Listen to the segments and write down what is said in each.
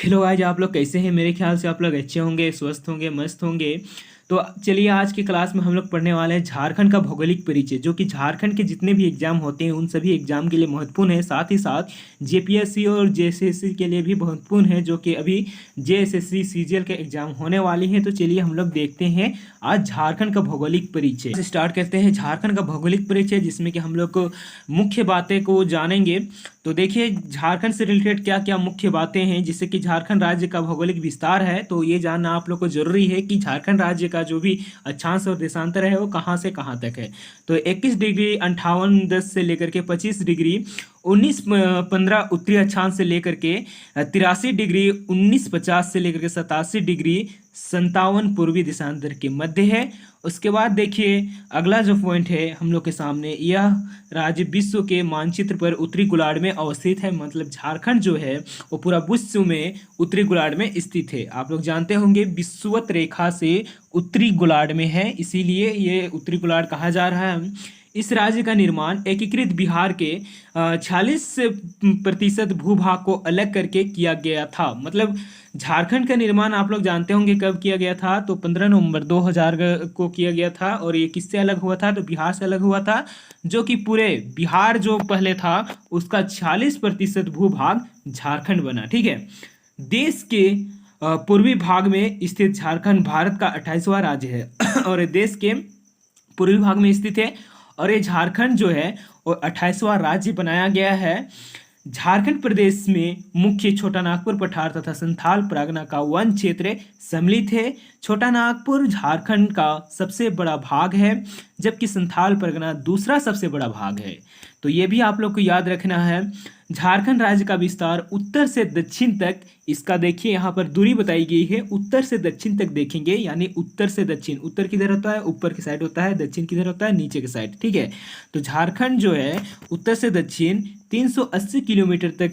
Hello आज आप लोग कैसे हैं। मेरे ख्याल से आप लोग अच्छे होंगे, स्वस्थ होंगे, मस्त होंगे। तो चलिए आज की क्लास में हम लोग पढ़ने वाले हैं झारखंड का भौगोलिक परिचय, जो कि झारखंड के जितने भी एग्जाम होते हैं उन सभी एग्जाम के लिए महत्वपूर्ण है। साथ ही साथ जेपीएससी और जेएसएससी के लिए भी महत्वपूर्ण है, जो कि अभी जेएसएससी सीजीएल के एग्जाम होने वाली हैं। तो चलिए हम लोग देखते हैं आज झारखंड का भौगोलिक परिचय। स्टार्ट करते हैं झारखंड का भौगोलिक परिचय, जिसमें कि हम लोग को मुख्य बातें को जानेंगे। तो देखिए झारखंड से रिलेटेड क्या क्या मुख्य बातें हैं, जिससे कि झारखंड राज्य का भौगोलिक विस्तार है। तो ये जानना आप लोग को जरूरी है कि झारखंड राज्य का जो भी अक्षांश और देशांतर है वो कहाँ से कहाँ तक है। तो 21 डिग्री 58 से लेकर के 25 डिग्री 1915 उत्तरी अक्षांश से लेकर के 83 डिग्री 1950 से लेकर के 87 डिग्री 57 पूर्वी देशांतर के मध्य है। उसके बाद देखिए अगला जो पॉइंट है हम लोग के सामने, यह राज्य विश्व के मानचित्र पर उत्तरी गोलार्ध में अवस्थित है। मतलब झारखंड जो है वो पूरा विश्व में उत्तरी गोलार्ध में स्थित है। आप लोग जानते होंगे विषुवत रेखा से उत्तरी गोलार्ध में है, इसीलिए ये उत्तरी गोलार्ध कहा जा रहा है। इस राज्य का निर्माण एकीकृत बिहार के 46% भूभाग को अलग करके किया गया था। मतलब झारखंड का निर्माण आप लोग जानते होंगे कब किया गया था, तो 15 नवंबर 2000 को किया गया था। और ये किससे अलग हुआ था, तो बिहार से अलग हुआ था, जो कि पूरे बिहार जो पहले था उसका 46% भूभाग झारखंड बना। ठीक है। देश के पूर्वी भाग में स्थित झारखंड भारत का 28वां राज्य है और देश के पूर्वी भाग में स्थित है। और ये झारखंड जो है वो 28वां राज्य बनाया गया है। झारखंड प्रदेश में मुख्य छोटा नागपुर पठार तथा संथाल परगना का वन क्षेत्र सम्मिलित है। छोटा नागपुर झारखंड का सबसे बड़ा भाग है, जबकि संथाल परगना दूसरा सबसे बड़ा भाग है। तो ये भी आप लोग को याद रखना है। झारखंड राज्य का विस्तार उत्तर से दक्षिण तक, इसका देखिए यहाँ पर दूरी बताई गई है, उत्तर से दक्षिण तक देखेंगे, यानी उत्तर से दक्षिण। उत्तर किधर होता है, ऊपर की साइड होता है, दक्षिण किधर होता है, नीचे की साइड। ठीक है। तो झारखंड जो है उत्तर से दक्षिण 380 किलोमीटर तक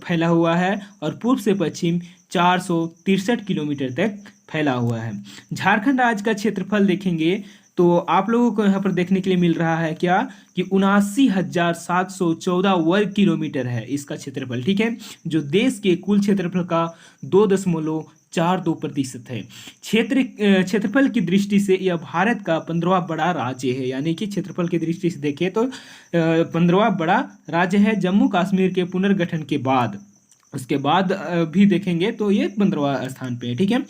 फैला हुआ है और पूर्व से पश्चिम 463 किलोमीटर तक फैला हुआ है। झारखंड राज्य का क्षेत्रफल देखेंगे तो आप लोगों को यहाँ पर देखने के लिए मिल रहा है क्या कि 79,714 वर्ग किलोमीटर है इसका क्षेत्रफल। ठीक है। जो देश के कुल क्षेत्रफल का 2.42% है। क्षेत्रफल की दृष्टि से यह भारत का 15वां बड़ा राज्य है, यानी कि क्षेत्रफल की दृष्टि से देखें तो 15वां बड़ा राज्य है जम्मू कश्मीर के पुनर्गठन के बाद। उसके बाद भी देखेंगे तो ये 15वां स्थान पे है। ठीक है।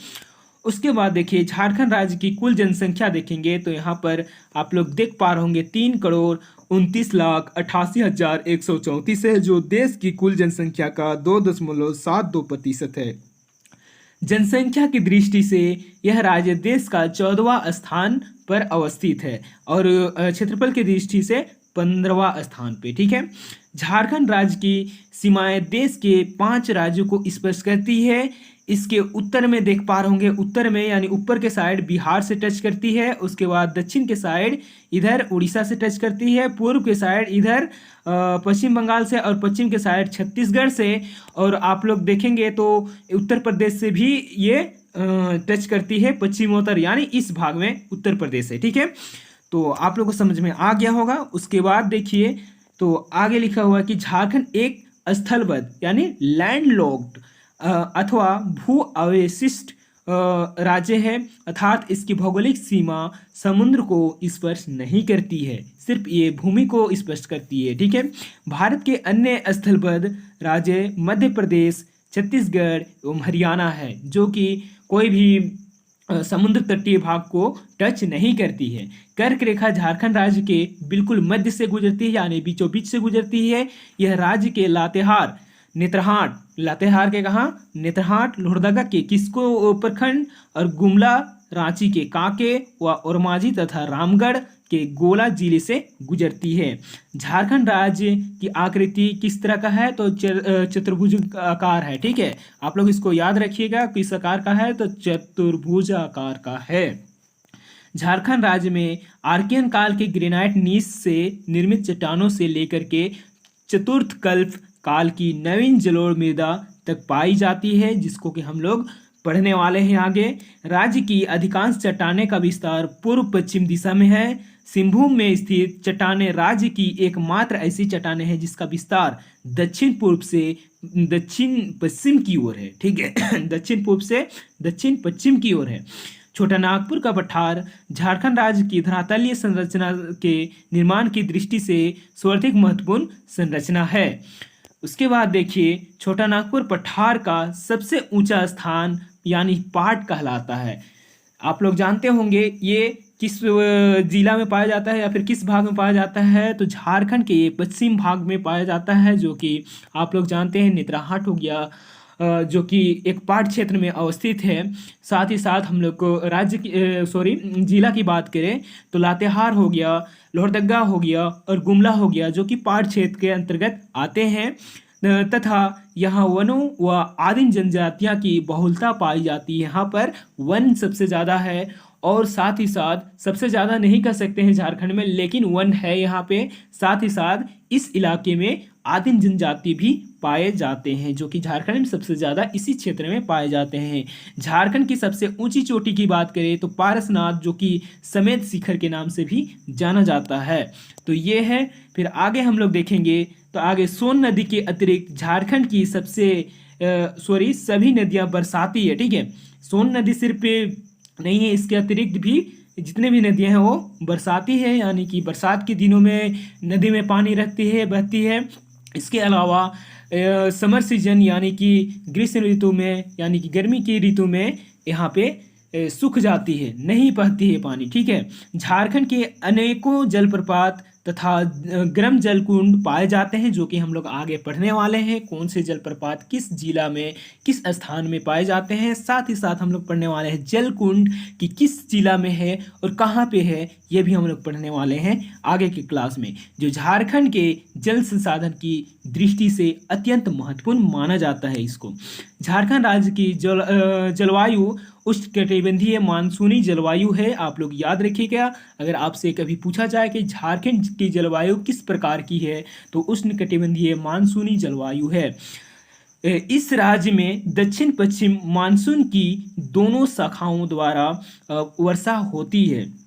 उसके बाद देखिए झारखंड राज्य की कुल जनसंख्या देखेंगे तो यहाँ पर आप लोग देख पा रहे होंगे 3,29,88,134 है, जो देश की कुल जनसंख्या का 2.72% है। जनसंख्या की दृष्टि से यह राज्य देश का 14वां स्थान पर अवस्थित है और क्षेत्रफल की दृष्टि से 15वां स्थान पे। ठीक है। झारखंड राज्य की सीमाएं देश के 5 राज्यों को स्पर्श करती है। इसके उत्तर में देख पा रहे होंगे, उत्तर में यानी ऊपर के साइड बिहार से टच करती है। उसके बाद दक्षिण के साइड इधर उड़ीसा से टच करती है। पूर्व के साइड इधर पश्चिम बंगाल से और पश्चिम के साइड छत्तीसगढ़ से। और आप लोग देखेंगे तो उत्तर प्रदेश से भी ये टच करती है पश्चिमोत्तर, यानी इस भाग में उत्तर प्रदेश है। ठीक है। तो आप लोग को समझ में आ गया होगा। उसके बाद देखिए तो आगे लिखा हुआ कि झारखंड एक स्थलबद्ध यानी लैंडलॉक्ड अथवा भू अवशिष्ट राज्य है, अर्थात इसकी भौगोलिक सीमा समुद्र को स्पर्श नहीं करती है, सिर्फ ये भूमि को स्पर्श करती है। ठीक है। भारत के अन्य स्थलबद्ध राज्य मध्य प्रदेश, छत्तीसगढ़ एवं हरियाणा है, जो कि कोई भी समुद्र तटीय भाग को टच नहीं करती है। कर्क रेखा झारखंड राज्य के बिल्कुल मध्य से गुजरती है, यानी बीचों बीच से गुजरती है। यह राज्य के लातेहार, नेत्रहाट, लातेहार के कहा, नेत्रहाट, लोहरदगा के किस्को प्रखंड और गुमला, रांची के कांके व ओरमांझी तथा रामगढ़ के गोला जिले से गुजरती है। झारखंड राज्य की आकृति किस तरह का है, तो चतुर्भुज आकार है। ठीक है। आप लोग इसको याद रखिएगा किस आकार का है, तो चतुर्भुज आकार का है। झारखंड राज्य में आर्कियन काल के ग्रेनाइट नीस से निर्मित चट्टानों से लेकर के चतुर्थ कल्प काल की नवीन जलोढ़ मृदा तक पाई जाती है, जिसको कि हम लोग पढ़ने वाले हैं आगे। राज्य की अधिकांश चट्टानें का विस्तार पूर्व पश्चिम दिशा में है। सिंहभूम में स्थित चट्टानें राज्य की एकमात्र ऐसी चट्टानें हैं जिसका विस्तार दक्षिण पूर्व से दक्षिण पश्चिम की ओर है। ठीक है दक्षिण पूर्व से दक्षिण पश्चिम की ओर है। छोटा नागपुर का पठार झारखंड राज्य की धरातलीय संरचना के निर्माण की दृष्टि से सर्वाधिक महत्वपूर्ण संरचना है। उसके बाद देखिए छोटा नागपुर पठार का सबसे ऊंचा स्थान यानी पहाड़ कहलाता है। आप लोग जानते होंगे ये किस जिला में पाया जाता है या फिर किस भाग में पाया जाता है, तो झारखंड के पश्चिम भाग में पाया जाता है, जो कि आप लोग जानते हैं नेत्राहाट हो गया, जो कि एक पहाड़ क्षेत्र में अवस्थित है। साथ ही साथ हम लोग को राज्य की जिला की बात करें तो लातेहार हो गया, लोहरदगा हो गया और गुमला हो गया, जो कि पहाड़ क्षेत्र के अंतर्गत आते हैं तथा यहाँ वनों व आदिम जनजातियाँ की बहुलता पाई जाती है। यहाँ पर वन सबसे ज़्यादा है और साथ ही साथ सबसे ज़्यादा नहीं कह सकते हैं झारखंड में, लेकिन वन है यहाँ पे। साथ ही साथ इस इलाके में आदिम जनजाति भी पाए जाते हैं, जो कि झारखंड में सबसे ज़्यादा इसी क्षेत्र में पाए जाते हैं। झारखंड की सबसे ऊंची चोटी की बात करें तो पारसनाथ, जो कि समेत शिखर के नाम से भी जाना जाता है। तो ये है। फिर आगे हम लोग देखेंगे तो आगे सोन नदी के अतिरिक्त झारखंड की सभी नदियां बरसाती है। ठीक है, सोन नदी सिर्फ नहीं है, इसके अतिरिक्त भी जितने भी नदियां हैं वो बरसाती है, यानी कि बरसात के दिनों में नदी में पानी रहती है, बहती है। इसके अलावा समर सीजन यानी कि ग्रीष्म ऋतु में यानी कि गर्मी की ऋतु में यहाँ पे सूख जाती है, नहीं बहती है पानी। ठीक है, झारखंड के अनेकों जलप्रपात तथा गर्म जल कुंड पाए जाते हैं, जो कि हम लोग आगे पढ़ने वाले हैं। कौन से जलप्रपात किस जिला में किस स्थान में पाए जाते हैं, साथ ही साथ हम लोग पढ़ने वाले हैं जल कुंड कि किस जिला में है और कहाँ पे है, ये भी हम लोग पढ़ने वाले हैं आगे की क्लास में, जो झारखंड के जल संसाधन की दृष्टि से अत्यंत महत्वपूर्ण माना जाता है इसको। झारखंड राज्य की जलवायु उष्णकटिबंधीय मानसूनी जलवायु है। आप लोग याद रखिएगा, अगर आपसे कभी पूछा जाए कि झारखंड की जलवायु किस प्रकार की है तो उष्णकटिबंधीय मानसूनी जलवायु है। इस राज्य में दक्षिण पश्चिम मानसून की दोनों शाखाओं द्वारा वर्षा होती है।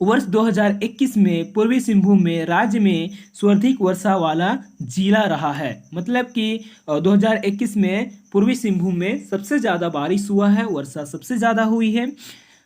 वर्ष 2021 में पूर्वी सिंहभूम में राज्य में सर्वाधिक वर्षा वाला जिला रहा है। मतलब कि 2021 में पूर्वी सिंहभूम में सबसे ज़्यादा बारिश हुआ है, वर्षा सबसे ज़्यादा हुई है।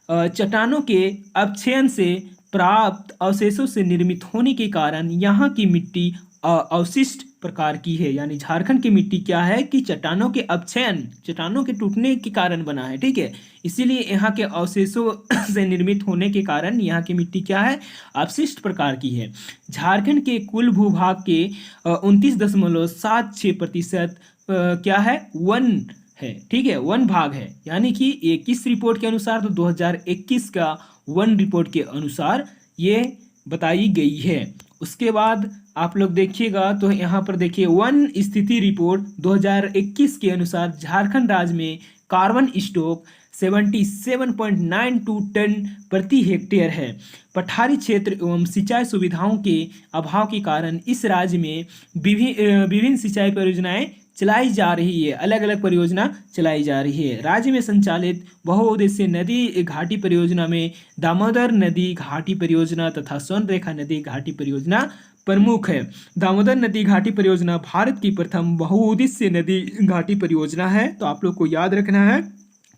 चट्टानों के अपक्षयन से प्राप्त अवशेषों से निर्मित होने के कारण यहाँ की मिट्टी अवशिष्ट प्रकार की है। यानी झारखंड की मिट्टी क्या है कि चट्टानों के अपक्षयन, चट्टानों के टूटने के कारण बना है। ठीक है, इसीलिए यहाँ के अवशेषों से निर्मित होने के कारण यहाँ की मिट्टी क्या है, अवशिष्ट प्रकार की है। झारखंड के कुल भूभाग के 29.76% क्या है, वन है। ठीक है, वन भाग है, यानी कि ये किस रिपोर्ट के अनुसार, तो 2021 का वन रिपोर्ट के अनुसार ये बताई गई है। उसके बाद आप लोग देखिएगा तो यहाँ पर देखिए वन स्थिति रिपोर्ट 2021 के अनुसार झारखंड राज्य में कार्बन स्टॉक 77.92 टन प्रति हेक्टेयर है। पठारी क्षेत्र एवं सिंचाई सुविधाओं के अभाव के कारण इस राज्य में विभिन्न सिंचाई परियोजनाएं चलाई जा रही है, अलग अलग परियोजना चलाई जा रही है। राज्य में संचालित बहुउद्देशीय नदी घाटी परियोजना में दामोदर नदी घाटी परियोजना तथा स्वर्णरेखा नदी घाटी परियोजना प्रमुख है। दामोदर नदी घाटी परियोजना भारत की प्रथम बहुउद्देशीय नदी घाटी परियोजना है। तो आप लोग को याद रखना है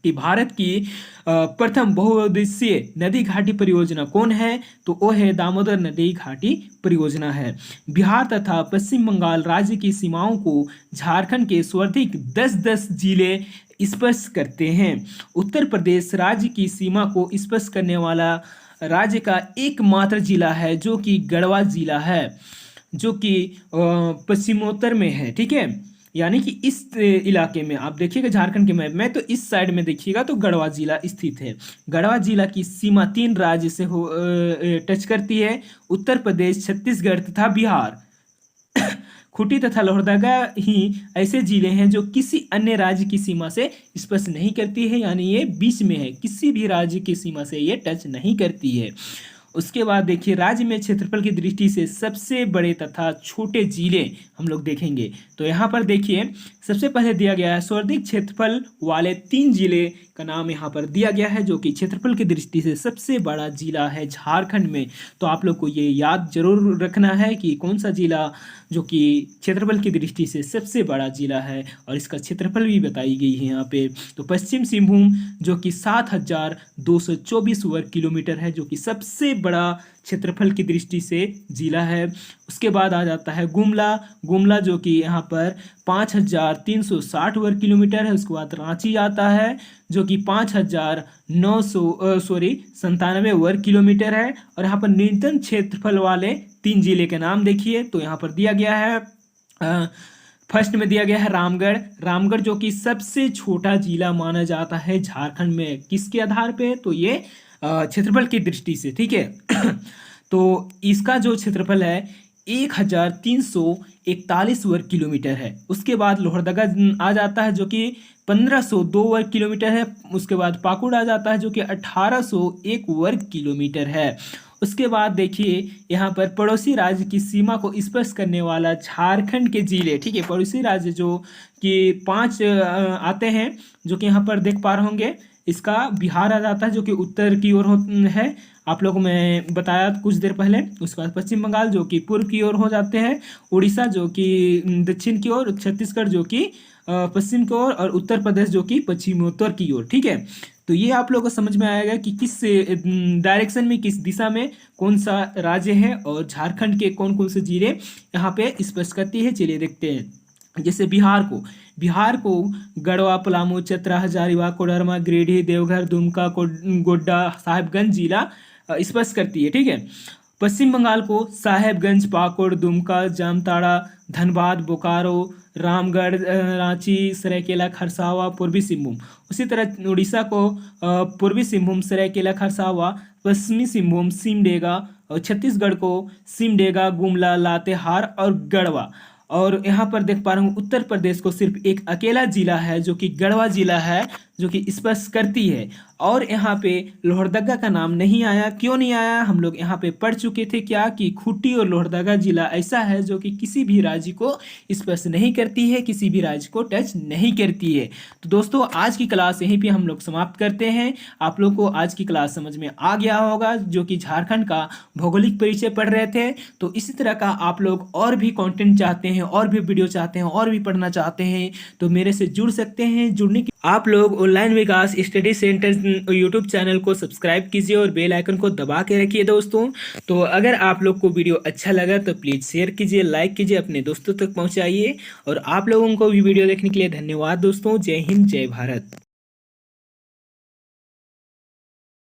कि भारत की प्रथम बहुउद्देशीय नदी घाटी परियोजना कौन है, तो वो है दामोदर नदी घाटी परियोजना है। बिहार तथा पश्चिम बंगाल राज्य की सीमाओं को झारखंड के सर्वाधिक 10 जिले स्पर्श करते हैं। उत्तर प्रदेश राज्य की सीमा को स्पर्श करने वाला राज्य का एकमात्र जिला है, जो कि गढ़वा जिला है, जो कि पश्चिमोत्तर में है। ठीक है, यानी कि इस इलाके में आप देखिएगा झारखंड के मैप में, तो इस साइड में देखिएगा तो गढ़वा जिला स्थित है। गढ़वा जिला की सीमा 3 राज्य से टच करती है, उत्तर प्रदेश, छत्तीसगढ़ तथा बिहार। खूंटी तथा लोहरदगा ही ऐसे जिले हैं जो किसी अन्य राज्य की सीमा से स्पर्श नहीं करती है, यानी ये बीच में है, किसी भी राज्य की सीमा से ये टच नहीं करती है। उसके बाद देखिए राज्य में क्षेत्रफल की दृष्टि से सबसे बड़े तथा छोटे जिले हम लोग देखेंगे। तो यहाँ पर देखिए सबसे पहले दिया गया है सर्वाधिक क्षेत्रफल वाले 3 जिले का नाम यहाँ पर दिया गया है, जो कि क्षेत्रफल की दृष्टि से सबसे बड़ा जिला है झारखंड में। तो आप लोग को ये याद जरूर रखना है कि कौन सा जिला जो कि क्षेत्रफल की दृष्टि से सबसे बड़ा जिला है, और इसका क्षेत्रफल भी बताई गई है यहाँ पे। तो पश्चिम सिंहभूम जो कि 7,224 वर्ग किलोमीटर है, जो कि सबसे बड़ा क्षेत्रफल की दृष्टि से जिला है। उसके बाद आ जाता है गुमला जो कि यहाँ पर 5,360 वर्ग किलोमीटर है। उसके बाद रांची आता है जो कि 5,997 वर्ग किलोमीटर है। और यहाँ पर न्यूनतम क्षेत्रफल वाले 3 जिले के नाम देखिए, तो यहाँ पर दिया गया है फर्स्ट में दिया गया है रामगढ़ जो कि सबसे छोटा जिला माना जाता है झारखंड में। किसके आधार पे? तो ये क्षेत्रफल की दृष्टि से, ठीक है। तो इसका जो क्षेत्रफल है 1,341 वर्ग किलोमीटर है। उसके बाद लोहरदगा आ जाता है जो कि 1,502 वर्ग किलोमीटर है। उसके बाद पाकुड़ आ जाता है जो कि 1,801 वर्ग किलोमीटर है। उसके बाद देखिए यहाँ पर पड़ोसी राज्य की सीमा को स्पर्श करने वाला झारखंड के जिले, ठीक है। पड़ोसी राज्य जो कि 5 आते हैं, जो कि यहाँ पर देख पा रहे होंगे। इसका बिहार आ जाता है जो कि उत्तर की ओर है, आप लोगों को मैं बताया कुछ देर पहले। उसके बाद पश्चिम बंगाल जो कि पूर्व की ओर हो जाते हैं, उड़ीसा जो कि दक्षिण की ओर, छत्तीसगढ़ जो कि पश्चिम की ओर, और उत्तर प्रदेश जो कि पश्चिमोत्तर की ओर, ठीक है। तो ये आप लोगों को समझ में आएगा कि किस डायरेक्शन में, किस दिशा में कौन सा राज्य है, और झारखंड के कौन कौन से जिले यहाँ पे स्पर्श करती है। चलिए देखते हैं। जैसे बिहार को गढ़वा, पलामू, चतरा, हजारीबाग, कोडरमा, गिरिडीह, देवघर, दुमका, गोड्डा, साहिबगंज जिला स्पर्श करती है, ठीक है। पश्चिम बंगाल को साहेबगंज, पाकुड़, दुमका, जामताड़ा, धनबाद, बोकारो, रामगढ़, रांची, सरायकेला, खरसावा, पूर्वी सिंहभूम। उसी तरह उड़ीसा को पूर्वी सिंहभूम, सरायकेला, खरसावा, पश्चिमी सिंहभूम, सिमडेगा, और छत्तीसगढ़ को सिमडेगा, गुमला, लातेहार और गढ़वा। और यहाँ पर देख पा रहा हूँ उत्तर प्रदेश को सिर्फ एक अकेला जिला है जो कि गढ़वा जिला है, जो कि स्पर्श करती है। और यहाँ पे लोहरदगा का नाम नहीं आया। क्यों नहीं आया? हम लोग यहाँ पे पढ़ चुके थे क्या कि खूंटी और लोहरदगा जिला ऐसा है जो कि किसी भी राज्य को स्पर्श नहीं करती है, किसी भी राज्य को टच नहीं करती है। तो दोस्तों आज की क्लास यहीं पे हम लोग समाप्त करते हैं। आप लोग को आज की क्लास समझ में आ गया होगा, जो कि झारखंड का भौगोलिक परिचय पढ़ रहे थे। तो इसी तरह का आप लोग और भी कंटेंट चाहते हैं, और भी वीडियो चाहते हैं, और भी पढ़ना चाहते हैं, तो मेरे से जुड़ सकते हैं। जुड़ने की आप लोग ऑनलाइन विकास स्टडी सेंटर यूट्यूब चैनल को सब्सक्राइब कीजिए और बेल आइकन को दबा के रखिए दोस्तों। तो अगर आप लोग को वीडियो अच्छा लगा तो प्लीज़ शेयर कीजिए, लाइक कीजिए, अपने दोस्तों तक पहुंचाइए। और आप लोगों को भी वीडियो देखने के लिए धन्यवाद दोस्तों। जय हिंद, जय भारत।